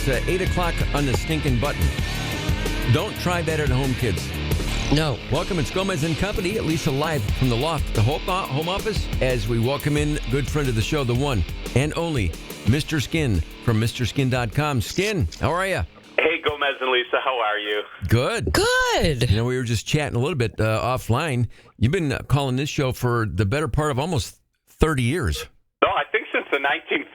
It's 8 o'clock on the stinking button. Don't try that at home, kids. No. Welcome, it's Gomez and Company, at least live from the loft, the home office, as we welcome in good friend of the show, the one and only Mr. Skin from MrSkin.com. Skin, how are you? Hey, Gomez and Lisa, how are you? Good. Good. You know, we were just chatting a little bit offline. You've been calling this show for the better part of almost 30 years. No, I think since the 1950s.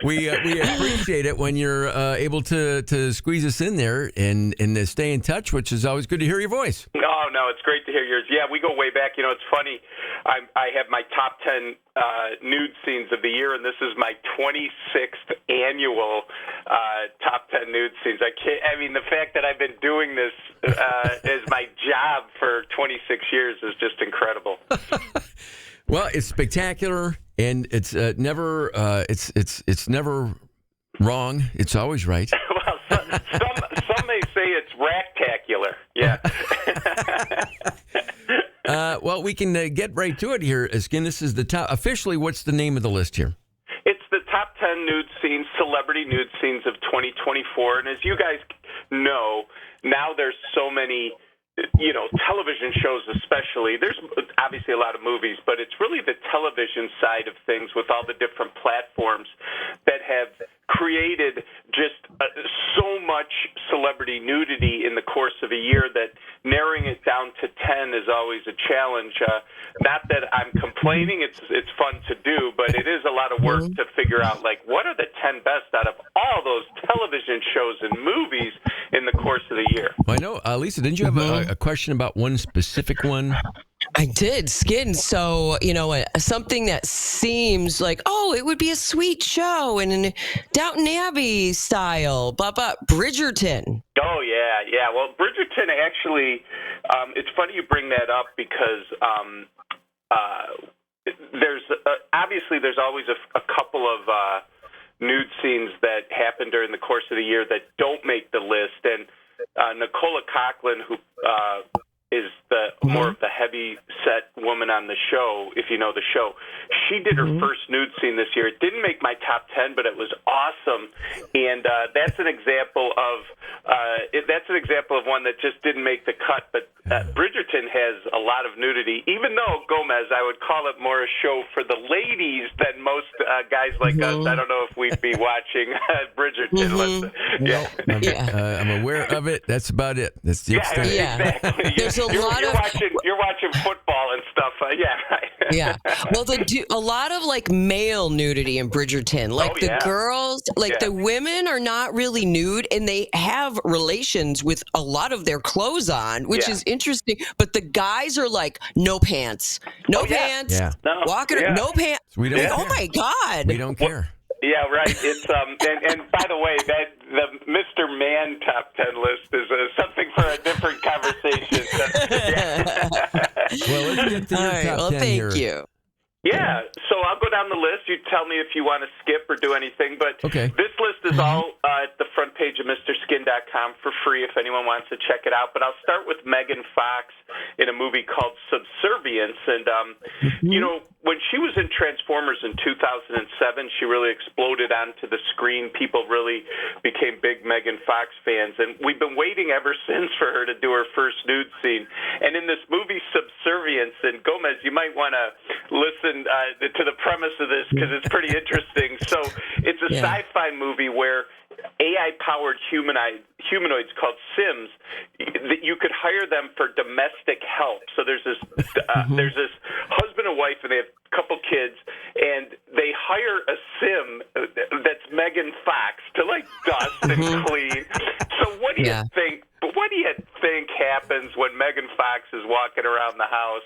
We appreciate it when you're able to squeeze us in there and to stay in touch, which is always good to hear your voice. No, it's great to hear yours. Yeah, we go way back. You know, it's funny. I have my top 10 nude scenes of the year, and this is my 26th annual top 10 nude scenes. I mean, the fact that I've been doing this as my job for 26 years is just incredible. Well, it's spectacular, and it's never it's never wrong. It's always right. Well, some may say it's ractacular. Yeah. Well, we can get right to it here, Skin. This is the top. Officially, what's the name of the list here? It's the top 10 nude scenes, celebrity nude scenes of 2024. And as you guys know, now there's so many, you know, television shows especially. There's obviously a lot of movies, but it's really the television side of things with all the different platforms that have created just so much celebrity nudity in the course of a year that narrowing it down to 10 is always a challenge. Not that I'm complaining, it's fun to do, but it is a lot of work to figure out, like, what are the 10 best out of all those television shows and movies in the course of the year? I know, Lisa, didn't you have a question about one specific one? I did, Skin. So, you know, something that seems like, oh, it would be a sweet show and in Downton Abbey style, Bridgerton. Oh, yeah. Well, Bridgerton actually, it's funny you bring that up because there's always a couple of nude scenes that happen during the course of the year that don't make the list. And Nicola Coughlan, who is the more of the heavy set woman on the show, if you know the show. She did her first nude scene this year. It didn't make my top 10, but it was awesome. And that's an example of one that just didn't make the cut. But Bridgerton has a lot of nudity, even though, Gomez, I would call it more a show for the ladies than most guys like us. I don't know if we'd be watching Bridgerton. I'm aware of it. That's about it. That's the extent. Exactly. You're watching football and stuff. Yeah. Well, a lot of like male nudity in Bridgerton. Like the girls, the women are not really nude, and they have relations with a lot of their clothes on, which is interesting. But the guys are like, no pants, pants, walking, no pants. We don't care. Oh my God. We don't care. Yeah, right. It's and by the way, that the Mr. Man top 10 list is something for a different conversation. Well, let's get to your top 10 well, thank here. you. Yeah, so I'll go down the list. You tell me if you want to skip or do anything. But this list is all at the front page of MrSkin.com for free if anyone wants to check it out. But I'll start with Megan Fox in a movie called Subservience. And, you know, when she was in Transformers in 2007, she really exploded onto the screen. People really became big Megan Fox fans. And we've been waiting ever since for her to do her first nude scene. And in this movie Subservience, and Gomez, you might want to listen to the premise of this because it's pretty interesting. So it's a sci-fi movie where AI-powered humanoids called Sims, that you could hire them for domestic help. So there's this husband and wife, and they have a couple kids, and they hire a Sim that's Megan Fox to like dust and clean. So what do you think? What do you think happens when Megan Fox is walking around the house?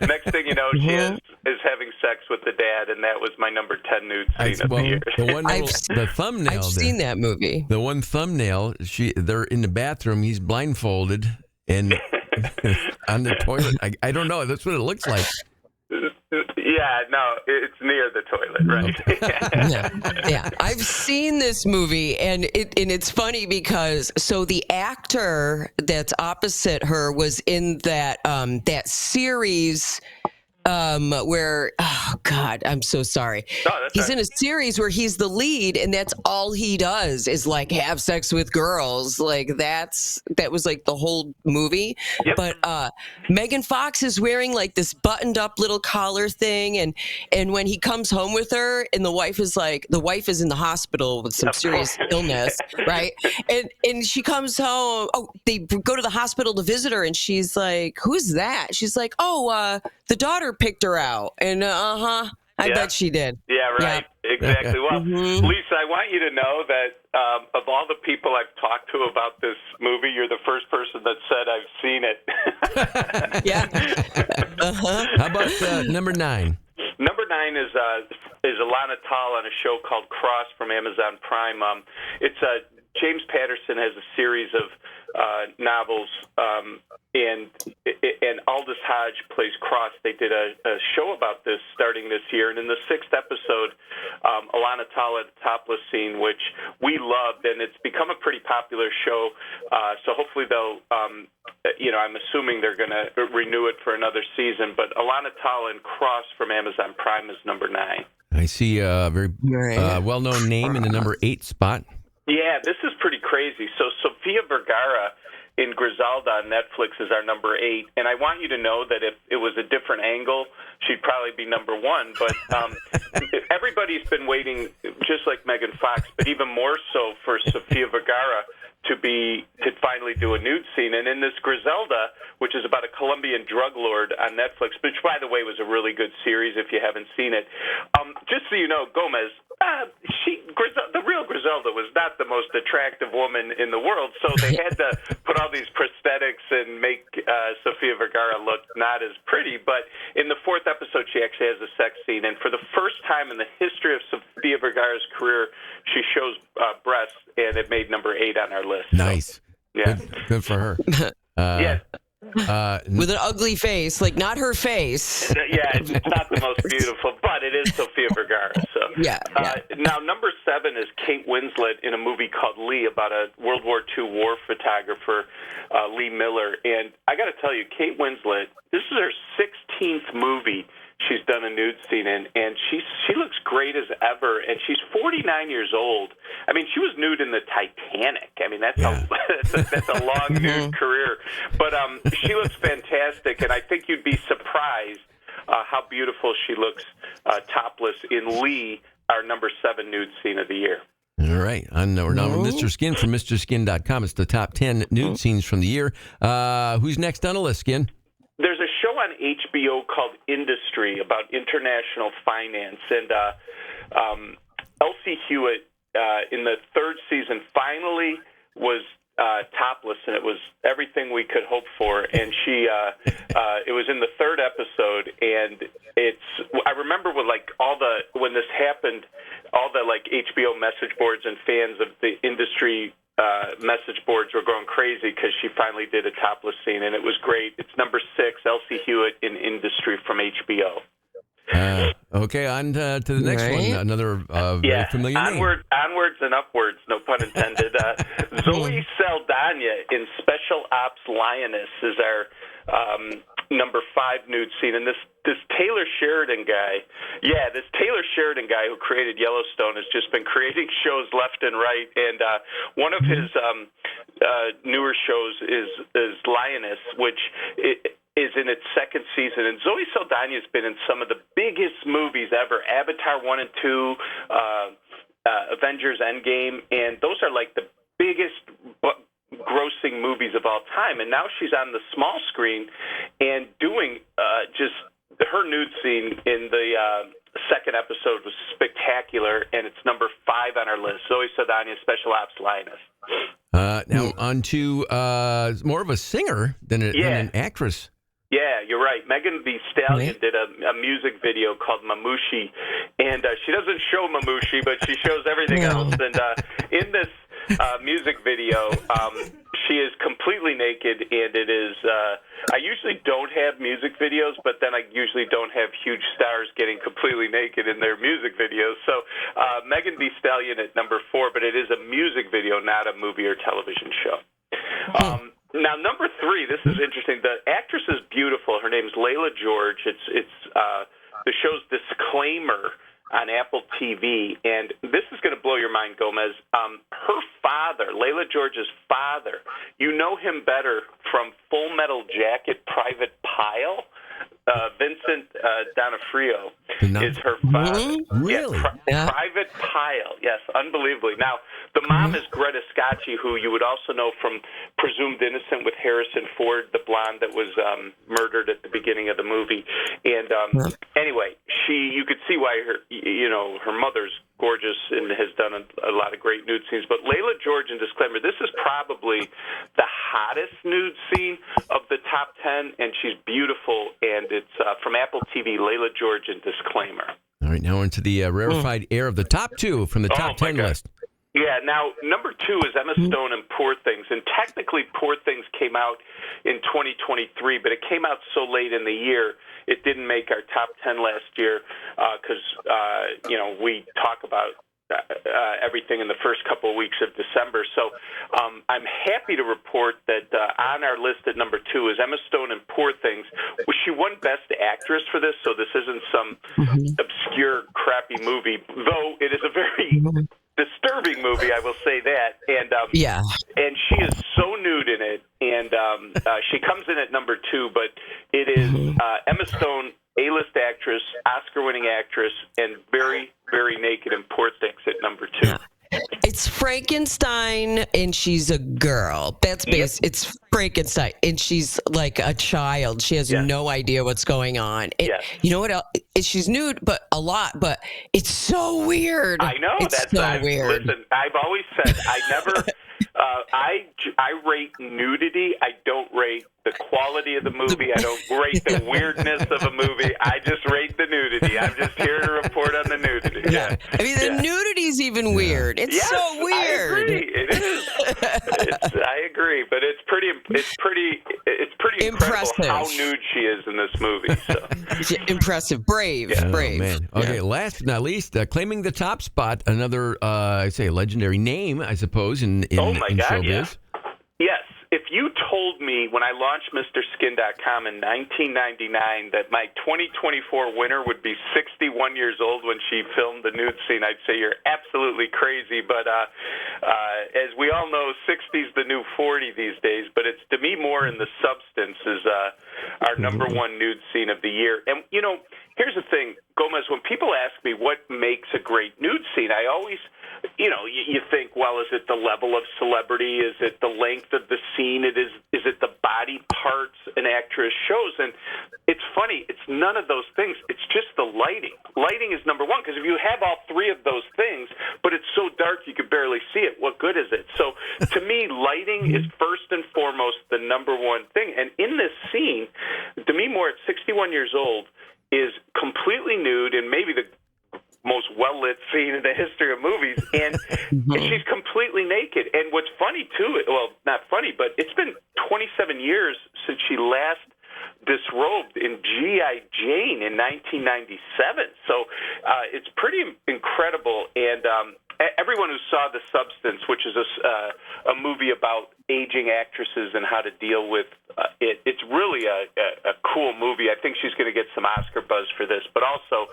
Next thing you know, she is having sex with the dad, and that was my number 10 nude scene of the year. The thumbnail. I've seen that movie. The one thumbnail. They're in the bathroom. He's blindfolded and on the toilet. I don't know. That's what it looks like. Yeah, no, it's near the toilet, right? Yeah. I've seen this movie, and it's funny because the actor that's opposite her was in that that series where, oh God, I'm so sorry. No, he's in a series where he's the lead, and that's all he does is like have sex with girls. Like that was like the whole movie. Yep. But Megan Fox is wearing like this buttoned up little collar thing, and when he comes home with her, and the wife is in the hospital with some serious illness, right? And she comes home. Oh, they go to the hospital to visit her, and she's like, "Who's that?" She's like, "Oh, the daughter picked her out." And I bet she did. Yeah, right. Yeah. Exactly. Well, Lisa, I want you to know that of all the people I've talked to about this movie, you're the first person that said I've seen it. Yeah. How about number 9? Number 9 is Alana on a show called Cross from Amazon Prime. It's James Patterson has a series of novels, and Aldous Hodge plays Cross. They did a show about this starting this year, and in the 6th episode, Alana had a topless scene, which we loved, and it's become a pretty popular show. So hopefully they'll, I'm assuming they're going to renew it for another season. But Alana and Cross from Amazon Prime is number 9. I see a very well-known name in the number 8 spot. Yeah, this is pretty crazy. So Sophia Vergara in Griselda on Netflix is our number 8, and I want you to know that if it was a different angle, she'd probably be number 1. But everybody's been waiting, just like Megan Fox, but even more so for Sophia Vergara to finally do a nude scene. And in this Griselda, which is about a Colombian drug lord on Netflix, which, by the way, was a really good series if you haven't seen it. Just so you know, Gomez, the real Griselda was not the most attractive woman in the world, so they had to put all these prosthetics and make Sophia Vergara look not as pretty. But in the 4th episode, she actually has a sex scene, and for the first time in the history of Sophia Vergara's career, she shows breasts, and it made number 8 on our list. Nice. So, yeah. Good for her. Yeah. With an ugly face, like not her face. Yeah, it's not the most beautiful, but it is Sophia Vergara. So yeah. Now, number 7 is Kate Winslet in a movie called Lee about a World War II war photographer, Lee Miller. And I got to tell you, Kate Winslet, this is her 16th movie she's done a nude scene in, and she looks great as ever, and she's 49 years old. I mean, she was nude in the Titanic. I mean, that's a long nude career. But she looks fantastic, and I think you'd be surprised how beautiful she looks topless in Lee, our number 7 nude scene of the year. All right. We're now with Mr. Skin from MrSkin.com. It's the top 10 nude scenes from the year. Who's next on the list, Skin? There's a show on HBO called Industry about international finance, and Elsie Hewitt in the 3rd season finally was topless, and it was everything we could hope for. And she, it was in the 3rd episode, and I remember when this happened, all the like HBO message boards and fans of the Industry message boards were going crazy because she finally did a topless scene, and it was great. It's number 6, Elsie Hewitt in Industry from HBO. Okay, on to the next one. Another very familiar name. Onwards and upwards, no pun intended. Zoe Saldana in Special Ops Lioness is our number 5 nude scene, and this Taylor Sheridan guy, who created Yellowstone, has just been creating shows left and right, and one of his newer shows is Lioness, which is in its 2nd season, and Zoe Saldana has been in some of the biggest movies ever, Avatar 1 and 2, Avengers Endgame, and those are like the biggest grossing movies of all time, and now she's on the small screen and doing just her nude scene in the 2nd episode was spectacular, and it's number 5 on our list. Zoe Saldana, Special Ops Lioness. Now on to more of a singer than an actress. Yeah, you're right. Megan Thee Stallion did a music video called Mamushi, and she doesn't show Mamushi, but she shows everything else. And in this music video, she is completely naked, and it is. I usually don't have music videos, but then I usually don't have huge stars getting completely naked in their music videos. So Megan Thee Stallion at number 4, but it is a music video, not a movie or television show. Now, number 3, this is interesting. The actress is beautiful. Her name's Layla George. It's the show's Disclaimer on Apple TV, and this is going to blow your mind, Gomez. Her father, Layla George's father, you know him better from Full Metal Jacket Private Pile. Vincent D'Onofrio is her father. Really? Yeah, Private Pile. Yes, unbelievably. Now, the mom is Greta Scacchi, who you would also know from Presumed Innocent with Harrison Ford, the blonde that was murdered at the beginning of the movie. And anyway, you could see why her mother's gorgeous and has done a lot of great nude scenes. But Layla George in Disclaimer, this is probably the hottest nude scene of the top 10, and she's beautiful, and it's from Apple TV, Layla George in Disclaimer. All right, now into the rarefied air of the top 2 from the top 10 list. Yeah, now, number 2 is Emma Stone in Poor Things, and technically Poor Things came out in 2023, but it came out so late in the year, it didn't make our top 10 last year because, we talk about everything in the first couple of weeks of December. So I'm happy to report that on our list at number 2 is Emma Stone in Poor Things. She won Best Actress for this, so this isn't some obscure, crappy movie, though it is a very disturbing movie, I will say that. And and she is so nude in it, and she comes in at number 2, but it is Emma Stone, A-list actress, Oscar-winning actress, and very, very naked in Poor Things at number 2. Yeah. It's Frankenstein, and she's a girl. That's base. Yep. It's Frankenstein, and she's like a child. She has no idea what's going on. You know what else? She's nude, but a lot. But it's so weird. I know. It's so weird. Listen, I've always said I never. I rate nudity. I don't rate the quality of the movie. I don't rate the weirdness of a movie. I just rate the nudity. I'm just here to report on the nudity. Yeah. I mean, the nudity's even weird. It's so weird. I agree. It is. I agree, but it's pretty incredible impressive how nude she is in this movie. So. Impressive, brave. Oh, man. Okay, last but not least, claiming the top spot, another, legendary name, I suppose, in showbiz. Yes. If you told me when I launched MrSkin.com in 1999 that my 2024 winner would be 61 years old when she filmed the nude scene, I'd say you're absolutely crazy. But as we all know, 60's the new 40 these days. But it's Demi Moore in The Substance is our number 1 nude scene of the year. And, here's the thing, Gomez, when people ask me what makes a great nude scene, I always... you think, well, is it the level of celebrity? Is it the length of the scene? Is it the body parts an actress shows? And it's funny. It's none of those things. It's just the lighting. Lighting is number 1, because if you have all 3 of those things, but it's so dark you could barely see it, what good is it? So to me, lighting is first and foremost the number 1 thing. And in this scene, Demi Moore, at 61 years old, is completely nude and maybe the most well-lit scene in the history of movies, and she's completely naked. And what's funny, too, well, not funny, but it's been 27 years since she last disrobed in G.I. Jane in 1997. So it's pretty incredible. And everyone who saw The Substance, which is a movie about aging actresses and how to deal with it, it's really a cool movie. I think she's going to get some Oscar buzz for this. But also,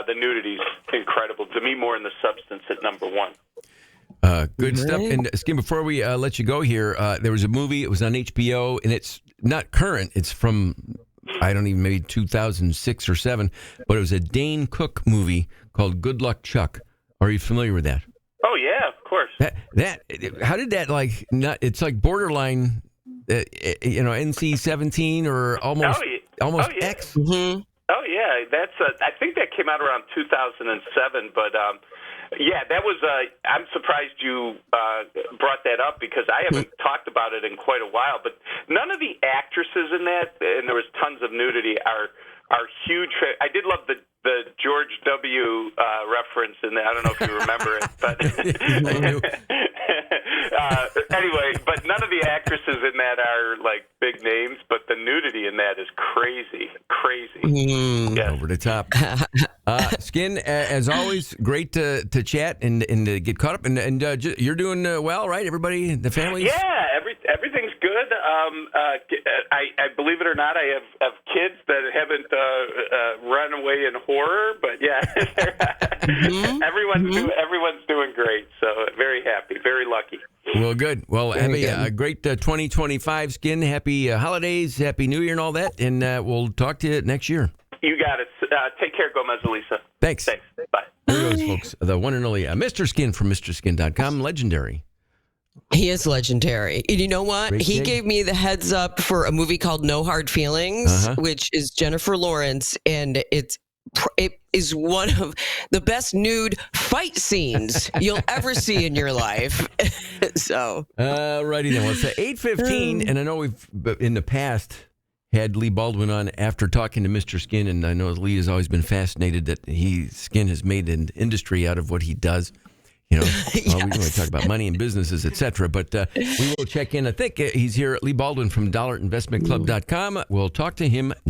the nudity's incredible. Demi Moore in The Substance at number 1. Good stuff. And Skin, before we let you go here, there was a movie. It was on HBO, and it's not current. It's from, maybe 2006 or 7, but it was a Dane Cook movie called Good Luck Chuck. Are you familiar with that? Oh, yeah, of course. How did that, it's like borderline, NC-17 or almost X? Mm-hmm. Oh, yeah. I think that came out around 2007, but... that was. I'm surprised you brought that up because I haven't talked about it in quite a while. But none of the actresses in that, and there was tons of nudity, are huge. I did love the George W. Reference, and I don't know if you remember it, but anyway. But none of the actresses in that are like big names, but the nudity in that is crazy. Yes. Over the top. Skin, as always, great to chat and to get caught up. And you're doing well, right? Everybody, the family? Yeah, everything's good. I believe it or not, I have kids that haven't run away in horror, but yeah, everyone's doing great. So very happy, very lucky. Well, good. Well, have a great 2025, Skin. Happy holidays, Happy New Year, and all that. And we'll talk to you next year. You got it. Take care, Gomez Elisa. Thanks. Bye. There goes, folks. The one and only Mr. Skin from MrSkin.com. Legendary. He is legendary. And you know what? He gave me the heads up for a movie called No Hard Feelings, which is Jennifer Lawrence, and it is one of the best nude fight scenes you'll ever see in your life. So, righty then. Well, it's 8:15, and I know we've in the past had Lee Baldwin on after talking to Mr. Skin, and I know Lee has always been fascinated that Skin has made an industry out of what he does. You know, we really talk about money and businesses, etc. But we will check in. I think he's here, Lee Baldwin from dollarinvestmentclub.com. We'll talk to him